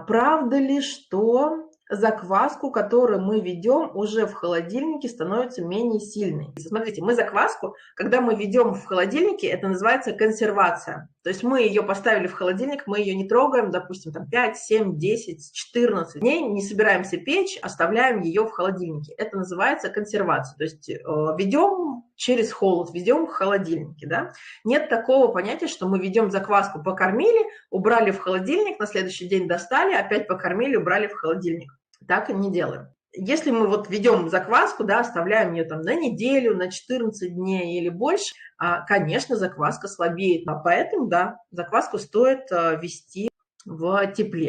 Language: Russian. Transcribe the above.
Правда ли, что закваску, которую мы ведем уже в холодильнике, становится менее сильной? Смотрите, мы закваску, когда мы ведем в холодильнике, это называется консервация. То есть мы ее поставили в холодильник, мы ее не трогаем, допустим, там 5, 7, 10, 14 дней, не собираемся печь, оставляем ее в холодильнике. Это называется консервация. То есть ведем через холод, ведем в холодильнике. Да? Нет такого понятия, что мы ведем закваску, покормили, убрали в холодильник, на следующий день достали, опять покормили, убрали в холодильник. Так и не делаем. Если мы вот ведем закваску, да, оставляем ее там на неделю, на 14 дней или больше, конечно, закваска слабеет. Поэтому, да, закваску стоит вести в тепле.